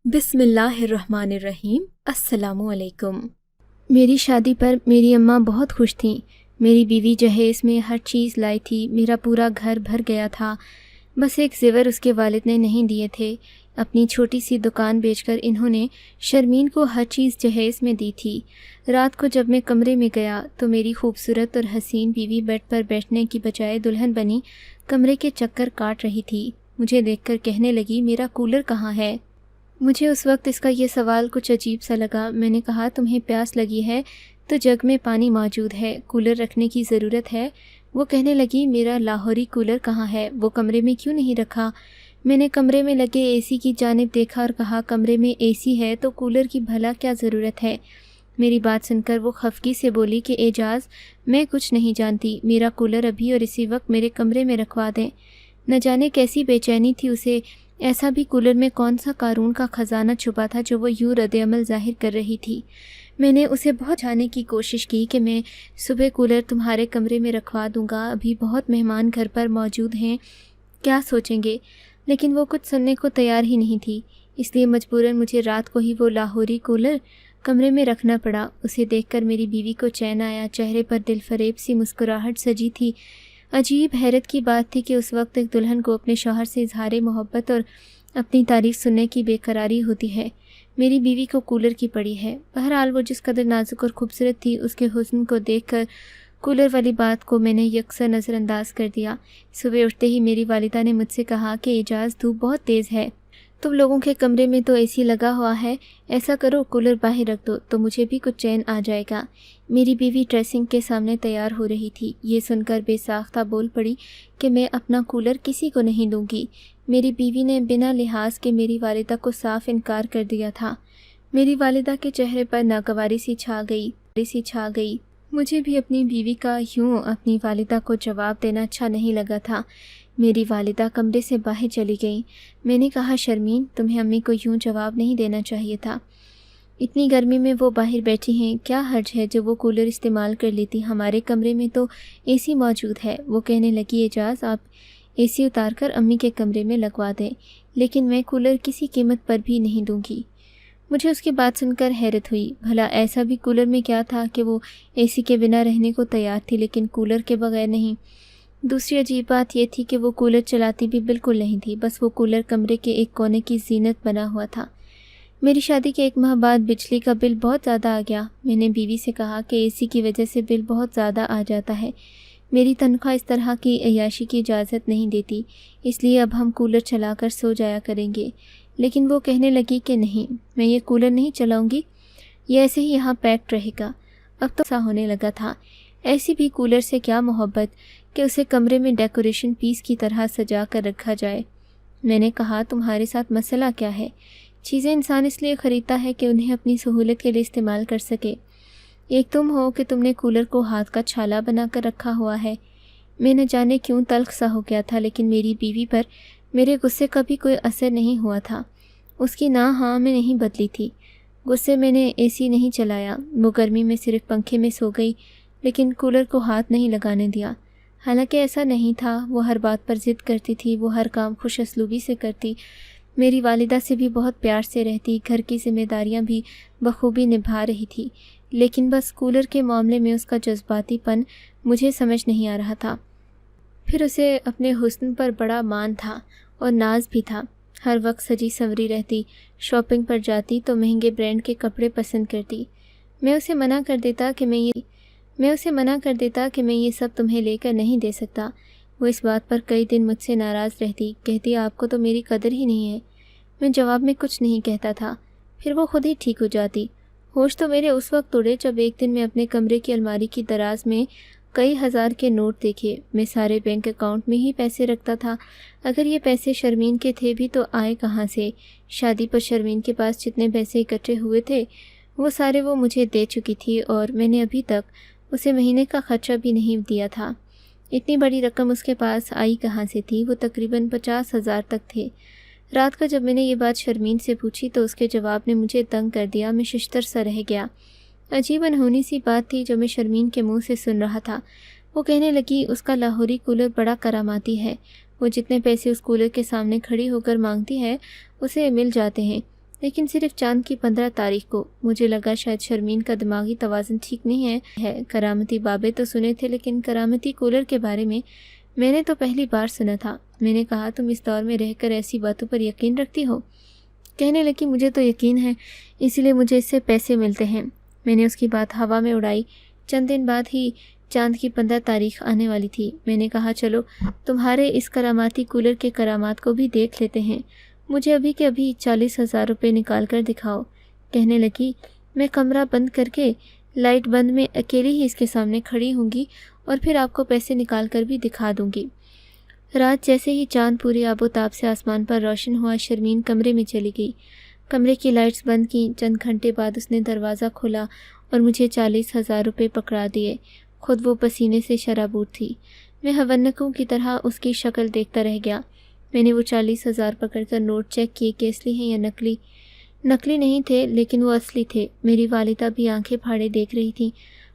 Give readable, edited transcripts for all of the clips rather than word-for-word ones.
بسم اللہ الرحمن الرحیم۔ السلام علیکم۔ میری شادی پر میری اماں بہت خوش تھیں۔ میری بیوی جہیز میں ہر چیز لائی تھی، میرا پورا گھر بھر گیا تھا۔ بس ایک زیور اس کے والد نے نہیں دیے تھے۔ اپنی چھوٹی سی دکان بیچ کر انہوں نے شرمین کو ہر چیز جہیز میں دی تھی۔ رات کو جب میں کمرے میں گیا تو میری خوبصورت اور حسین بیوی بیڈ پر بیٹھنے کی بجائے دلہن بنی کمرے کے چکر کاٹ رہی تھی۔ مجھے دیکھ کر کہنے لگی، میرا کولر کہاں ہے؟ مجھے اس وقت اس کا یہ سوال کچھ عجیب سا لگا۔ میں نے کہا، تمہیں پیاس لگی ہے تو جگ میں پانی موجود ہے، کولر رکھنے کی ضرورت ہے؟ وہ کہنے لگی، میرا لاہوری کولر کہاں ہے؟ وہ کمرے میں کیوں نہیں رکھا؟ میں نے کمرے میں لگے اے سی کی جانب دیکھا اور کہا، کمرے میں اے سی ہے تو کولر کی بھلا کیا ضرورت ہے؟ میری بات سن کر وہ خفگی سے بولی کہ اعجاز، میں کچھ نہیں جانتی، میرا کولر ابھی اور اسی وقت میرے کمرے میں رکھوا دیں۔ نہ جانے کیسی بے چینی تھی اسے، ایسا بھی کولر میں کون سا قارون کا خزانہ چھپا تھا جو وہ یوں رد عمل ظاہر کر رہی تھی۔ میں نے اسے بہت جانے کی کوشش کی کہ میں صبح کولر تمہارے کمرے میں رکھوا دوں گا، ابھی بہت مہمان گھر پر موجود ہیں، کیا سوچیں گے؟ لیکن وہ کچھ سننے کو تیار ہی نہیں تھی، اس لیے مجبوراً مجھے رات کو ہی وہ لاہوری کولر کمرے میں رکھنا پڑا۔ اسے دیکھ کر میری بیوی کو چین آیا، چہرے پر دل فریب سی مسکراہٹ سجی تھی۔ عجیب حیرت کی بات تھی کہ اس وقت ایک دلہن کو اپنے شوہر سے اظہار محبت اور اپنی تعریف سننے کی بے قراری ہوتی ہے۔ میری بیوی کو کولر کی پڑی ہے۔ بہرحال وہ جس قدر نازک اور خوبصورت تھی، اس کے حسن کو دیکھ کر کولر والی بات کو میں نے یکسر نظر انداز کر دیا۔ صبح اٹھتے ہی میری والدہ نے مجھ سے کہا کہ اعجاز، دھوپ بہت تیز ہے، تم لوگوں کے کمرے میں تو اے سی لگا ہوا ہے، ایسا کرو کولر باہر رکھ دو تو مجھے بھی کچھ چین آ جائے گا۔ میری بیوی ڈریسنگ کے سامنے تیار ہو رہی تھی، یہ سن کر بے ساختہ بول پڑی کہ میں اپنا کولر کسی کو نہیں دوں گی۔ میری بیوی نے بنا لحاظ کے میری والدہ کو صاف انکار کر دیا تھا۔ میری والدہ کے چہرے پر ناگواری سی چھا گئی۔ مجھے بھی اپنی بیوی کا یوں اپنی والدہ کو جواب دینا اچھا نہیں لگا تھا۔ میری والدہ کمرے سے باہر چلی گئیں۔ میں نے کہا، شرمین، تمہیں امی کو یوں جواب نہیں دینا چاہیے تھا، اتنی گرمی میں وہ باہر بیٹھی ہیں، کیا حرج ہے جو وہ کولر استعمال کر لیتی، ہمارے کمرے میں تو اے سی موجود ہے۔ وہ کہنے لگی، اعجاز، آپ اے سی اتار کر امی کے کمرے میں لگوا دیں، لیکن میں کولر کسی قیمت پر بھی نہیں دوں گی۔ مجھے اس کی بات سن کر حیرت ہوئی، بھلا ایسا بھی کولر میں کیا تھا کہ وہ اے سی کے بنا رہنے کو تیار تھی لیکن کولر کے بغیر نہیں؟ دوسری عجیب بات یہ تھی کہ وہ کولر چلاتی بھی بالکل نہیں تھی، بس وہ کولر کمرے کے ایک کونے کی زینت بنا ہوا تھا۔ میری شادی کے 1 ماہ بعد بجلی کا بل بہت زیادہ آ گیا۔ میں نے بیوی سے کہا کہ اے سی کی وجہ سے بل بہت زیادہ آ جاتا ہے، میری تنخواہ اس طرح کی عیاشی کی اجازت نہیں دیتی، اس لیے اب ہم کولر چلا کر سو جایا کریں گے۔ لیکن وہ کہنے لگی کہ نہیں، میں یہ کولر نہیں چلاؤں گی، یہ ایسے ہی یہاں پیکڈ رہے گا۔ اب تو ایسا ہونے لگا تھا، ایسی بھی کولر سے کیا محبت کہ اسے کمرے میں ڈیکوریشن پیس کی طرح سجا کر رکھا جائے۔ میں نے کہا، تمہارے ساتھ مسئلہ کیا ہے؟ چیزیں انسان اس لیے خریدتا ہے کہ انہیں اپنی سہولت کے لیے استعمال کر سکے۔ ایک تم ہو کہ تم نے کولر کو ہاتھ کا چھالا بنا کر رکھا ہوا ہے۔ میں نہ جانے کیوں تلخ سا ہو گیا تھا، لیکن میری بیوی پر میرے غصے کا بھی کوئی اثر نہیں ہوا تھا۔ اس کی نہ ہاں میں نہیں بدلی تھی۔ غصے میں نے اے سی نہیں چلایا، وہ گرمی میں صرف پنکھے میں سو گئی، لیکن کولر کو ہاتھ نہیں لگانے دیا۔ حالانکہ ایسا نہیں تھا، وہ ہر بات پر ضد کرتی تھی، وہ ہر کام خوش اسلوبی سے کرتی، میری والدہ سے بھی بہت پیار سے رہتی، گھر کی ذمہ داریاں بھی بخوبی نبھا رہی تھی، لیکن بس کولر کے معاملے میں اس کا جذباتی پن مجھے سمجھ نہیں آ رہا تھا۔ پھر اسے اپنے حسن پر بڑا مان تھا اور ناز بھی تھا، ہر وقت سجی سنوری رہتی، شاپنگ پر جاتی تو مہنگے برانڈ کے کپڑے پسند کرتی۔ میں اسے منع کر دیتا کہ میں یہ سب تمہیں لے کر نہیں دے سکتا۔ وہ اس بات پر کئی دن مجھ سے ناراض رہتی، کہتی، آپ کو تو میری قدر ہی نہیں ہے۔ میں جواب میں کچھ نہیں کہتا تھا، پھر وہ خود ہی ٹھیک ہو جاتی۔ ہوش تو میرے اس وقت اڑے جب ایک دن میں اپنے کمرے کی الماری کی دراز میں کئی ہزار کے نوٹ دیکھے۔ میں سارے بینک اکاؤنٹ میں ہی پیسے رکھتا تھا، اگر یہ پیسے شرمین کے تھے بھی تو آئے کہاں سے؟ شادی پر شرمین کے پاس جتنے پیسے اکٹھے ہوئے تھے وہ سارے وہ مجھے دے چکی تھی، اور میں نے ابھی تک اسے مہینے کا خرچہ بھی نہیں دیا تھا۔ اتنی بڑی رقم اس کے پاس آئی کہاں سے تھی؟ وہ تقریباً 50,000 تک تھے۔ رات کو جب میں نے یہ بات شرمین سے پوچھی تو اس کے جواب نے مجھے تنگ کر دیا، میں ششدر سا رہ گیا۔ عجیب انہونی سی بات تھی جو میں شرمین کے منہ سے سن رہا تھا۔ وہ کہنے لگی، اس کا لاہوری کولر بڑا کراماتی ہے، وہ جتنے پیسے اس کولر کے سامنے کھڑی ہو کر مانگتی ہے اسے مل جاتے ہیں، لیکن صرف چاند کی 15 تاریخ کو۔ مجھے لگا شاید شرمین کا دماغی توازن ٹھیک نہیں ہے۔ کرامتی بابیں تو سنے تھے، لیکن کرامتی کولر کے بارے میں نے تو پہلی بار سنا تھا۔ میں نے کہا، تم اس دور میں رہ کر ایسی باتوں پر یقین رکھتی ہو؟ کہنے لگی، مجھے تو یقین ہے، اسی لیے مجھے اس سے پیسے ملتے ہیں۔ میں نے اس کی بات ہوا میں اڑائی۔ چند دن بعد ہی چاند کی 15 تاریخ آنے والی تھی۔ میں نے کہا، چلو تمہارے اس کراماتی کولر کے کرامات کو بھی دیکھ لیتے ہیں، مجھے ابھی کے ابھی 40,000 روپے نکال کر دکھاؤ۔ کہنے لگی، میں کمرہ بند کر کے لائٹ بند میں اکیلی ہی اس کے سامنے کھڑی ہوں گی اور پھر آپ کو پیسے نکال کر بھی دکھا دوں گی۔ رات جیسے ہی چاند پوری آب و تاب سے آسمان پر روشن ہوا، شرمین کمرے میں چلی گئی۔ کمرے کی لائٹس بند کیں۔ چند گھنٹے بعد اس نے دروازہ کھولا اور مجھے 40,000 روپے پکڑا دیے۔ خود وہ پسینے سے شرابور تھی۔ میں حونکوں کی طرح اس کی شکل دیکھتا رہ گیا۔ میں نے وہ 40,000 پکڑ کر نوٹ چیک کیے کہ اصلی ہیں یا نقلی۔ نقلی نہیں تھے، لیکن وہ اصلی تھے۔ میری والدہ بھی آنکھیں پھاڑے دیکھ رہی تھیں۔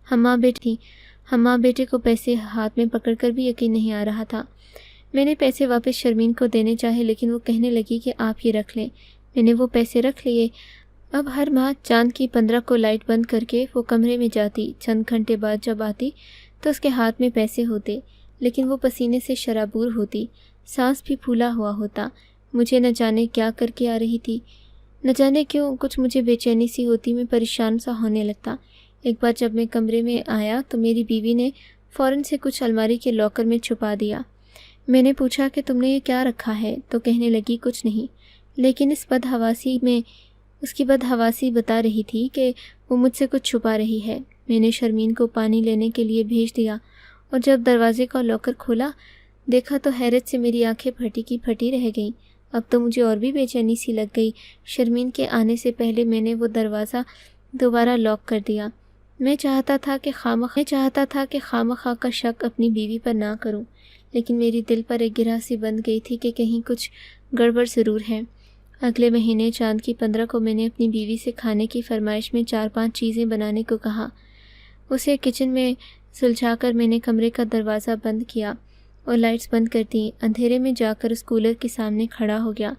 ہماں بیٹے کو پیسے ہاتھ میں پکڑ کر بھی یقین نہیں آ رہا تھا۔ میں نے پیسے واپس شرمین کو دینے چاہے، لیکن وہ کہنے لگی کہ آپ یہ رکھ لیں۔ میں نے وہ پیسے رکھ لیے۔ اب ہر ماہ چاند کی 15 کو لائٹ بند کر کے وہ کمرے میں جاتی۔ چند گھنٹے بعد جب آتی تو اس کے ہاتھ میں پیسے ہوتے، لیکن وہ پسینے سے شرابور ہوتی، سانس بھی پھولا ہوا ہوتا۔ مجھے نہ جانے کیا کر کے آ رہی تھی، نہ جانے کیوں کچھ مجھے بے چینی سی ہوتی، میں پریشان سا ہونے لگتا۔ ایک بار جب میں کمرے میں آیا تو میری بیوی نے فوراً سے کچھ الماری کے لاکر میں چھپا دیا۔ میں نے پوچھا کہ تم نے یہ کیا رکھا ہے؟ تو کہنے لگی، کچھ نہیں، لیکن اس کی بدحواسی بتا رہی تھی کہ وہ مجھ سے کچھ چھپا رہی ہے۔ میں نے شرمین کو پانی لینے کے لیے بھیج دیا اور جب دروازے کا لاکر کھولا دیکھا تو حیرت سے میری آنکھیں پھٹی کی پھٹی رہ گئیں۔ اب تو مجھے اور بھی بے چینی سی لگ گئی۔ شرمین کے آنے سے پہلے میں نے وہ دروازہ دوبارہ لاک کر دیا۔ میں چاہتا تھا کہ خامخواہ کا شک اپنی بیوی پر نہ کروں، لیکن میری دل پر ایک گرہ سی بندھ گئی تھی کہ کہیں کچھ گڑبڑ ضرور ہے۔ اگلے مہینے چاند کی 15 کو میں نے اپنی بیوی سے کھانے کی فرمائش میں 4-5 چیزیں بنانے کو کہا۔ اسے کچن میں سلجھا کر میں نے کمرے کا دروازہ بند کیا اور لائٹس بند کر دیں۔ اندھیرے میں جا کر اس کولر کے سامنے کھڑا ہو گیا،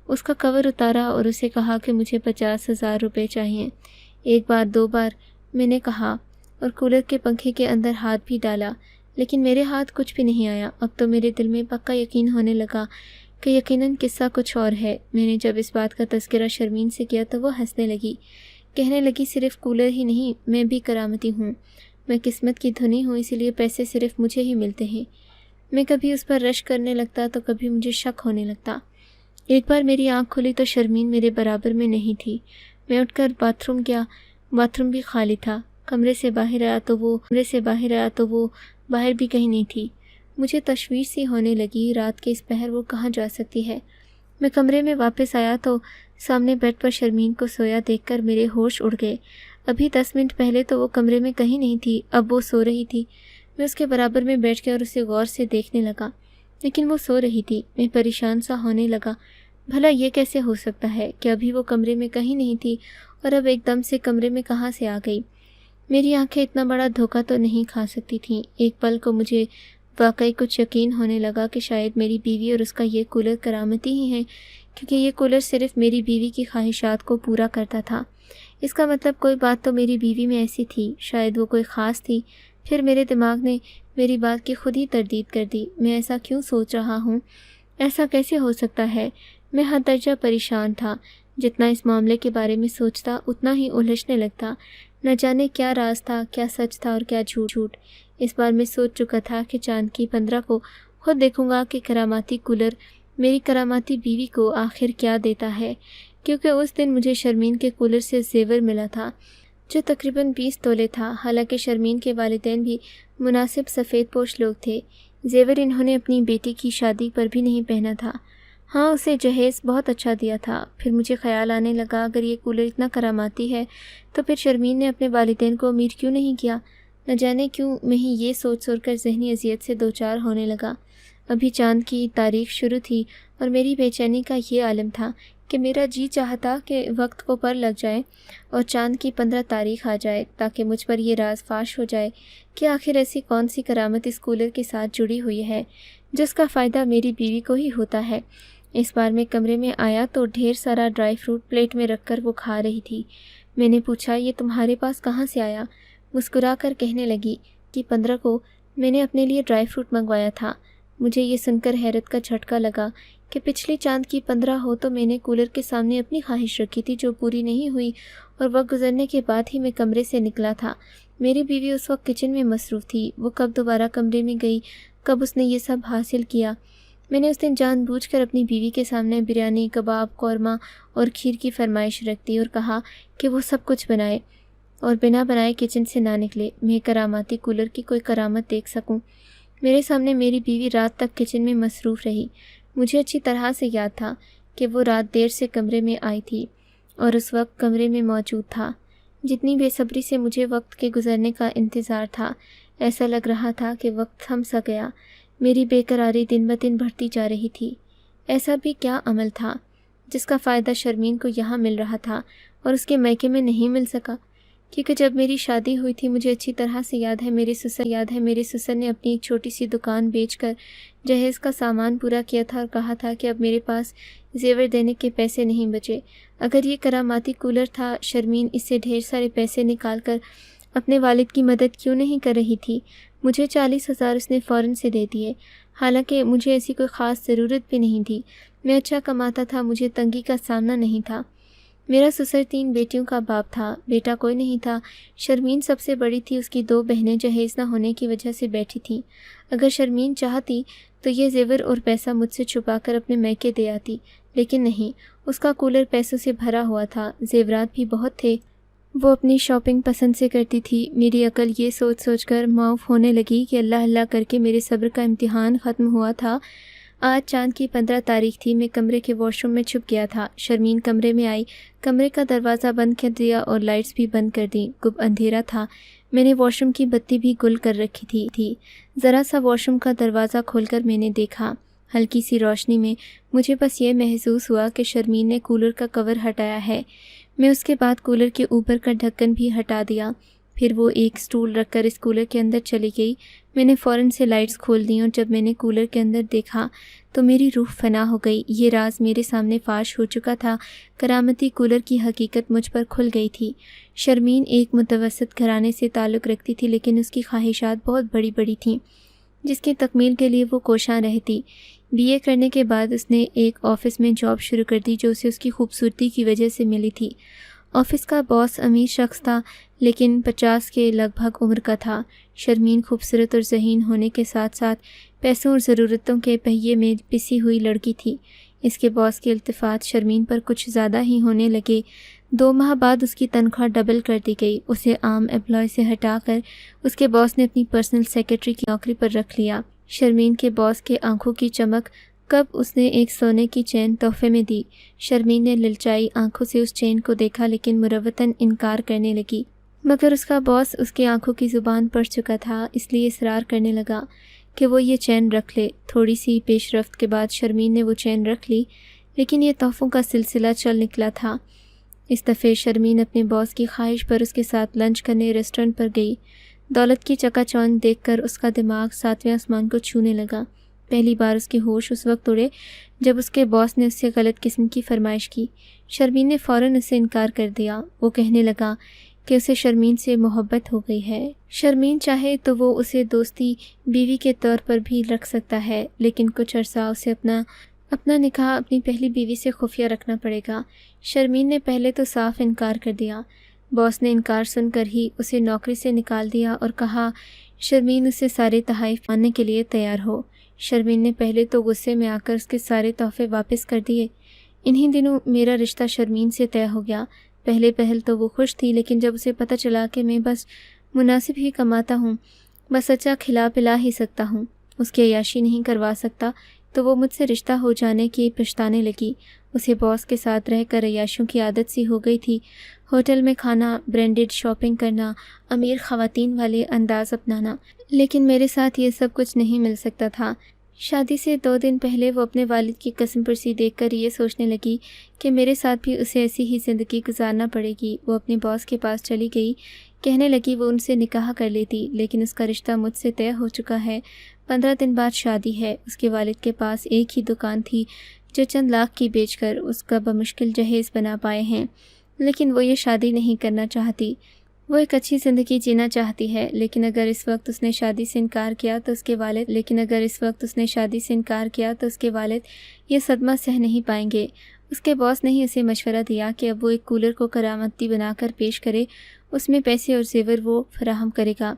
اس کا کور اتارا اور اسے کہا کہ مجھے 50,000 روپے چاہئیں۔ 1 بار 2 بار میں نے کہا اور کولر کے پنکھے کے اندر ہاتھ بھی ڈالا، لیکن میرے ہاتھ کچھ بھی نہیں آیا۔ اب تو میرے دل میں پکا یقین ہونے لگا کہ یقیناً قصہ کچھ اور ہے۔ میں نے جب اس بات کا تذکرہ شرمین سے کیا تو وہ ہنسنے لگی، کہنے لگی، صرف کولر ہی نہیں، میں بھی کرامتی ہوں، میں قسمت کی دھنی ہوں، اسی لیے پیسے صرف مجھے ہی ملتے ہیں۔ میں کبھی اس پر رشک کرنے لگتا تو کبھی مجھے شک ہونے لگتا۔ ایک بار میری آنکھ کھلی تو شرمین میرے برابر میں نہیں تھی۔ میں اٹھ کر باتھ روم گیا، باتھ روم بھی خالی تھا۔ کمرے سے باہر آیا تو وہ باہر بھی کہیں نہیں تھی۔ مجھے تشویش سی ہونے لگی، رات کے اس پہر وہ کہاں جا سکتی ہے؟ میں کمرے میں واپس آیا تو سامنے بیڈ پر شرمین کو سویا دیکھ کر میرے ہوش اڑ گئے۔ ابھی 10 منٹ پہلے تو وہ کمرے میں کہیں نہیں تھی، اب وہ سو رہی تھی۔ میں اس کے برابر میں بیٹھ کے اور اسے غور سے دیکھنے لگا، لیکن وہ سو رہی تھی۔ میں پریشان سا ہونے لگا، بھلا یہ کیسے ہو سکتا ہے کہ ابھی وہ کمرے میں کہیں نہیں تھی اور اب ایک دم سے کمرے میں کہاں سے آ گئی؟ میری آنکھیں اتنا بڑا دھوکہ تو نہیں کھا سکتی تھیں۔ ایک پل کو مجھے واقعی کچھ یقین ہونے لگا کہ شاید میری بیوی اور اس کا یہ کولر کرامتی ہی ہیں، کیونکہ یہ کولر صرف میری بیوی کی خواہشات کو پورا کرتا تھا۔ اس کا مطلب کوئی بات تو میری بیوی میں ایسی تھی، شاید وہ کوئی خاص تھی۔ پھر میرے دماغ نے میری بات کی خود ہی تردید کر دی۔ میں ایسا کیوں سوچ رہا ہوں؟ ایسا کیسے ہو سکتا ہے؟ میں حد درجہ پریشان تھا۔ جتنا اس معاملے کے بارے میں سوچتا اتنا ہی الجھنے لگتا۔ نہ جانے کیا راز تھا، کیا سچ تھا اور کیا جھوٹ۔ اس بار میں سوچ چکا تھا کہ چاند کی 15 کو خود دیکھوں گا کہ کراماتی کولر میری کراماتی بیوی کو آخر کیا دیتا ہے، کیونکہ اس دن مجھے شرمین کے کولر سے زیور ملا تھا جو تقریباً 20 تولے تھا۔ حالانکہ شرمین کے والدین بھی مناسب سفید پوش لوگ تھے، زیور انہوں نے اپنی بیٹی کی شادی پر بھی نہیں پہنا تھا۔ ہاں، اسے جہیز بہت اچھا دیا تھا۔ پھر مجھے خیال آنے لگا، اگر یہ کولر اتنا کراماتی ہے تو پھر شرمین نے اپنے والدین کو امیر کیوں نہیں کیا؟ نہ جانے کیوں میں ہی یہ سوچ کر ذہنی اذیت سے دوچار ہونے لگا۔ ابھی چاند کی تاریخ شروع تھی اور میری بے چینی کا یہ عالم تھا کہ میرا جی چاہتا کہ وقت کو پر لگ جائے اور چاند کی 15 تاریخ آ جائے، تاکہ مجھ پر یہ راز فاش ہو جائے کہ آخر ایسی کون سی کرامت اس کولر کے ساتھ جڑی ہوئی ہے جس کا فائدہ میری بیوی کو ہی ہوتا ہے۔ اس بار میں کمرے میں آیا تو ڈھیر سارا ڈرائی فروٹ پلیٹ میں رکھ کر وہ کھا رہی تھی۔ میں نے پوچھا، یہ تمہارے پاس کہاں سے آیا؟ مسکرا کر کہنے لگی کہ 15 کو میں نے اپنے لیے ڈرائی فروٹ منگوایا تھا۔ مجھے یہ سن کر حیرت کا جھٹکا لگا کہ پچھلی چاند کی 15 ہو تو میں نے کولر کے سامنے اپنی خواہش رکھی تھی جو پوری نہیں ہوئی، اور وقت گزرنے کے بعد ہی میں کمرے سے نکلا تھا۔ میری بیوی اس وقت کچن میں مصروف تھی۔ وہ کب دوبارہ کمرے میں گئی، کب اس نے یہ سب حاصل کیا؟ میں نے اس دن جان بوجھ کر اپنی بیوی کے سامنے بریانی، کباب، قورمہ اور کھیر کی فرمائش رکھ دی اور کہا کہ وہ سب کچھ بنائے اور بنا بنائے کچن سے نہ نکلے، میں کراماتی کولر کی کوئی کرامت دیکھ سکوں۔ میرے سامنے میری بیوی رات تک کچن میں مصروف رہی۔ مجھے اچھی طرح سے یاد تھا کہ وہ رات دیر سے کمرے میں آئی تھی اور اس وقت کمرے میں موجود تھا۔ جتنی بے صبری سے مجھے وقت کے گزرنے کا انتظار تھا، ایسا لگ رہا تھا کہ وقت تھم سا گیا۔ میری بے قراری دن بدن بڑھتی جا رہی تھی۔ ایسا بھی کیا عمل تھا جس کا فائدہ شرمین کو یہاں مل رہا تھا اور اس کے میکے میں نہیں مل سکا؟ کیونکہ جب میری شادی ہوئی تھی، مجھے اچھی طرح سے یاد ہے میرے سسر نے اپنی ایک چھوٹی سی دکان بیچ کر جہیز کا سامان پورا کیا تھا اور کہا تھا کہ اب میرے پاس زیور دینے کے پیسے نہیں بچے۔ اگر یہ کراماتی کولر تھا، شرمین اس سے ڈھیر سارے پیسے نکال کر اپنے والد کی مدد کیوں نہیں کر رہی تھی؟ مجھے 40,000 اس نے فوراً سے دے دیے، حالانکہ مجھے ایسی کوئی خاص ضرورت بھی نہیں تھی۔ میں اچھا کماتا تھا، مجھے تنگی کا سامنا نہیں تھا۔ میرا سسر 3 بیٹیوں کا باپ تھا، بیٹا کوئی نہیں تھا۔ شرمین سب سے بڑی تھی، اس کی 2 بہنیں جہیز نہ ہونے کی وجہ سے بیٹھی تھیں۔ اگر شرمین چاہتی تو یہ زیور اور پیسہ مجھ سے چھپا کر اپنے میکے دے آتی، لیکن نہیں، اس کا کولر پیسوں سے بھرا ہوا تھا، زیورات بھی بہت تھے۔ وہ اپنی شاپنگ پسند سے کرتی تھی۔ میری عقل یہ سوچ کر معاف ہونے لگی کہ اللہ اللہ کر کے میرے صبر کا امتحان ختم ہوا تھا۔ آج چاند کی 15 تاریخ تھی۔ میں کمرے کے واش روم میں چھپ گیا تھا۔ شرمین کمرے میں آئی، کمرے کا دروازہ بند کر دیا اور لائٹس بھی بند کر دیں۔ گپ اندھیرا تھا۔ میں نے واش روم کی بتی بھی گل کر رکھی تھی۔ ذرا سا واش روم کا دروازہ کھول کر میں نے دیکھا۔ ہلکی سی روشنی میں مجھے بس یہ محسوس ہوا کہ شرمین نے کولر کا کور ہٹایا ہے۔ میں اس کے بعد کولر کے اوپر کا ڈھکن بھی ہٹا دیا۔ پھر وہ ایک سٹول رکھ کر اس کولر کے اندر چلی گئی۔ میں نے فوراً سے لائٹس کھول دیں اور جب میں نے کولر کے اندر دیکھا تو میری روح فنا ہو گئی۔ یہ راز میرے سامنے فاش ہو چکا تھا۔ کرامتی کولر کی حقیقت مجھ پر کھل گئی تھی۔ شرمین ایک متوسط گھرانے سے تعلق رکھتی تھی، لیکن اس کی خواہشات بہت بڑی بڑی تھیں جس کی تکمیل کے لیے وہ کوشاں رہتی۔ BA کرنے کے بعد اس نے ایک آفس میں جاب شروع کر دی جو اسے اس کی خوبصورتی کی وجہ سے ملی تھی۔ آفس کا باس امیر شخص تھا، لیکن 50 کے لگ بھگ عمر کا تھا۔ شرمین خوبصورت اور ذہین ہونے کے ساتھ ساتھ پیسوں اور ضرورتوں کے پہیے میں پسی ہوئی لڑکی تھی۔ اس کے باس کے التفات شرمین پر کچھ زیادہ ہی ہونے لگے۔ 2 ماہ بعد اس کی تنخواہ ڈبل کر دی گئی۔ اسے عام امپلائی سے ہٹا کر اس کے باس نے اپنی پرسنل سیکرٹری کی نوکری پر رکھ لیا۔ شرمین کے باس کے آنکھوں کی چمک کب اس نے ایک سونے کی چین تحفے میں دی۔ شرمین نے للچائی آنکھوں سے اس چین کو دیکھا، لیکن مروتاً انکار کرنے لگی۔ مگر اس کا باس اس کی آنکھوں کی زبان پڑھ چکا تھا، اس لیے اصرار کرنے لگا کہ وہ یہ چین رکھ لے۔ تھوڑی سی پیش رفت کے بعد شرمین نے وہ چین رکھ لی، لیکن یہ تحفوں کا سلسلہ چل نکلا تھا۔ اس دفعہ شرمین اپنے باس کی خواہش پر اس کے ساتھ لنچ کرنے ریسٹورنٹ پر گئی۔ دولت کی چکا چوند دیکھ کر اس کا دماغ 7ویں آسمان کو چھونے لگا۔ پہلی بار اس کے ہوش اس وقت اڑے جب اس کے باس نے اس سے غلط قسم کی فرمائش کی۔ شرمین نے فوراً اسے انکار کر دیا۔ وہ کہنے لگا کہ اسے شرمین سے محبت ہو گئی ہے۔ شرمین چاہے تو وہ اسے دوستی بیوی کے طور پر بھی رکھ سکتا ہے، لیکن کچھ عرصہ اسے اپنا نکاح اپنی پہلی بیوی سے خفیہ رکھنا پڑے گا۔ شرمین نے پہلے تو صاف انکار کر دیا۔ باس نے انکار سن کر ہی اسے نوکری سے نکال دیا اور کہا شرمین اسے سارے تحائف ماننے کے لیے تیار ہو۔ شرمین نے پہلے تو غصے میں آ کر اس کے سارے تحفے واپس کر دیے۔ انہی دنوں میرا رشتہ شرمین سے طے ہو گیا۔ پہل تو وہ خوش تھی، لیکن جب اسے پتہ چلا کہ میں بس مناسب ہی کماتا ہوں، بس اچھا کھلا پلا ہی سکتا ہوں، اس کی عیاشی نہیں کروا سکتا، تو وہ مجھ سے رشتہ ہو جانے کی پچھتانے لگی۔ اسے باس کے ساتھ رہ کر عیاشیوں کی عادت سی ہو گئی تھی۔ ہوٹل میں کھانا، برینڈڈ شاپنگ کرنا، امیر خواتین والے انداز اپنانا، لیکن میرے ساتھ یہ سب کچھ نہیں مل سکتا تھا۔ شادی سے 2 دن پہلے وہ اپنے والد کی قسم پرسی دیکھ کر یہ سوچنے لگی کہ میرے ساتھ بھی اسے ایسی ہی زندگی گزارنا پڑے گی۔ وہ اپنے باس کے پاس چلی گئی، کہنے لگی وہ ان سے نکاح کر لیتی، لیکن اس کا رشتہ مجھ سے طے ہو چکا ہے۔ 15 دن بعد شادی ہے۔ اس کے والد کے پاس ایک ہی دکان تھی جو چند لاکھ کی بیچ کر اس کا بمشکل جہیز بنا پائے ہیں، لیکن وہ یہ شادی نہیں کرنا چاہتی۔ وہ ایک اچھی زندگی جینا چاہتی ہے، لیکن اگر اس وقت اس نے شادی سے انکار کیا تو اس کے والد یہ صدمہ سہ نہیں پائیں گے۔ اس کے باس نے ہی اسے مشورہ دیا کہ اب وہ ایک کولر کو کرامتی بنا کر پیش کرے، اس میں پیسے اور زیور وہ فراہم کرے گا۔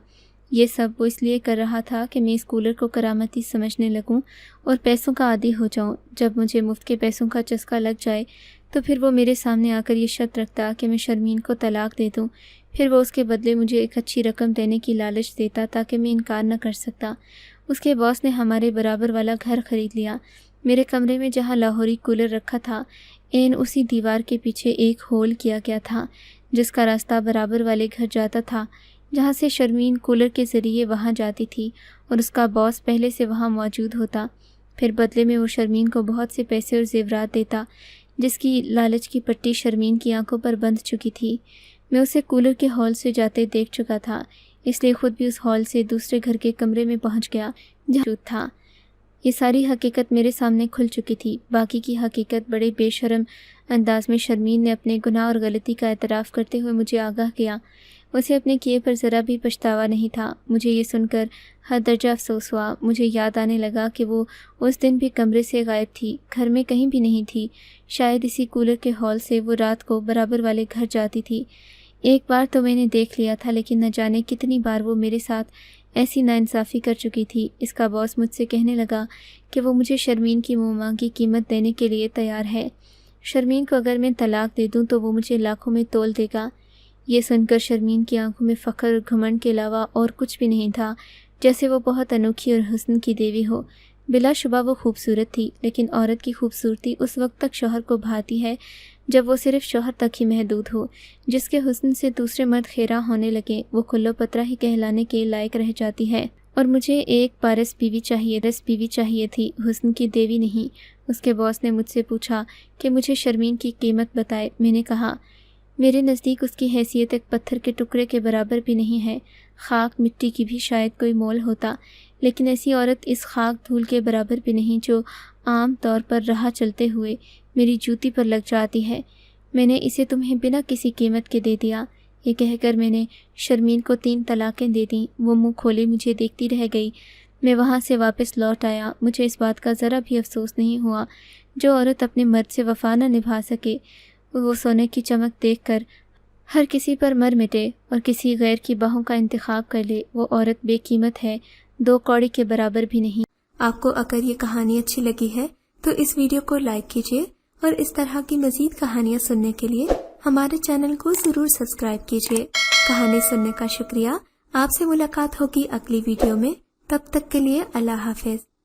یہ سب وہ اس لیے کر رہا تھا کہ میں اس کولر کو کرامتی سمجھنے لگوں اور پیسوں کا عادی ہو جاؤں۔ جب مجھے مفت کے پیسوں کا چسکا لگ جائے تو پھر وہ میرے سامنے آ کر یہ شرط رکھتا کہ میں شرمین کو طلاق دے دوں، پھر وہ اس کے بدلے مجھے ایک اچھی رقم دینے کی لالچ دیتا تاکہ میں انکار نہ کر سکتا۔ اس کے باس نے ہمارے برابر والا گھر خرید لیا۔ میرے کمرے میں جہاں لاہوری کولر رکھا تھا، اسی دیوار کے پیچھے ایک ہول کیا گیا تھا جس کا راستہ برابر والے گھر جاتا تھا، جہاں سے شرمین کولر کے ذریعے وہاں جاتی تھی اور اس کا باس پہلے سے وہاں موجود ہوتا۔ پھر بدلے میں وہ شرمین کو بہت سے پیسے اور زیورات دیتا، جس کی لالچ کی پٹی شرمین کی آنکھوں پر بندھ چکی تھی۔ میں اسے کولر کے ہال سے جاتے دیکھ چکا تھا، اس لیے خود بھی اس ہال سے دوسرے گھر کے کمرے میں پہنچ گیا جہاں موجود تھا۔ یہ ساری حقیقت میرے سامنے کھل چکی تھی۔ باقی کی حقیقت بڑے بے شرم انداز میں شرمین نے اپنے گناہ اور غلطی کا اعتراف کرتے ہوئے مجھے آگاہ کیا۔ اسے اپنے کیے پر ذرا بھی پچھتاوا نہیں تھا۔ مجھے یہ سن کر حد درجہ افسوس ہوا۔ مجھے یاد آنے لگا کہ وہ اس دن بھی کمرے سے غائب تھی، گھر میں کہیں بھی نہیں تھی۔ شاید اسی کولر کے ہال سے وہ رات کو برابر والے گھر جاتی تھی۔ ایک بار تو میں نے دیکھ لیا تھا، لیکن نہ جانے کتنی بار وہ میرے ساتھ ایسی ناانصافی کر چکی تھی۔ اس کا باس مجھ سے کہنے لگا کہ وہ مجھے شرمین کی منہ مانگی قیمت دینے کے لیے تیار ہے۔ شرمین کو اگر میں طلاق دے دوں تو وہ مجھے لاکھوں میں تول دے گا۔ یہ سن کر شرمین کی آنکھوں میں فخر اور گھمنڈ کے علاوہ اور کچھ بھی نہیں تھا، جیسے وہ بہت انوکھی اور حسن کی دیوی ہو۔ بلا شبہ وہ خوبصورت تھی، لیکن عورت کی خوبصورتی اس وقت تک شوہر کو بھاتی ہے جب وہ صرف شوہر تک ہی محدود ہو۔ جس کے حسن سے دوسرے مرد خیراں ہونے لگے، وہ کھلو پترا ہی کہلانے کے لائق رہ جاتی ہے۔ اور مجھے ایک پارس بیوی چاہیے تھی، حسن کی دیوی نہیں۔ اس کے باس نے مجھ سے پوچھا کہ مجھے شرمین کی قیمت بتائے۔ میں نے کہا، میرے نزدیک اس کی حیثیت ایک پتھر کے ٹکڑے کے برابر بھی نہیں ہے۔ خاک مٹی کی بھی شاید کوئی مول ہوتا، لیکن ایسی عورت اس خاک دھول کے برابر بھی نہیں جو عام طور پر راہ چلتے ہوئے میری جوتی پر لگ جاتی ہے۔ میں نے اسے تمہیں بنا کسی قیمت کے دے دیا۔ یہ کہہ کر میں نے شرمین کو 3 طلاقیں دے دیں۔ وہ منہ کھولے مجھے دیکھتی رہ گئی۔ میں وہاں سے واپس لوٹ آیا۔ مجھے اس بات کا ذرا بھی افسوس نہیں ہوا۔ جو عورت اپنے مرد سے وفا نہ نبھا سکے، وہ سونے کی چمک دیکھ کر ہر کسی پر مر مٹے اور کسی غیر کی باہوں کا انتخاب کر لے، وہ عورت بے قیمت ہے، 2 کوڑی کے برابر بھی نہیں۔ آپ کو اگر یہ کہانی اچھی لگی ہے تو اس ویڈیو کو لائک کیجیے اور اس طرح کی مزید کہانیاں سننے کے لیے ہمارے چینل کو ضرور سبسکرائب کیجیے۔ کہانی سننے کا شکریہ۔ آپ سے ملاقات ہوگی اگلی ویڈیو میں، تب تک کے لیے اللہ حافظ۔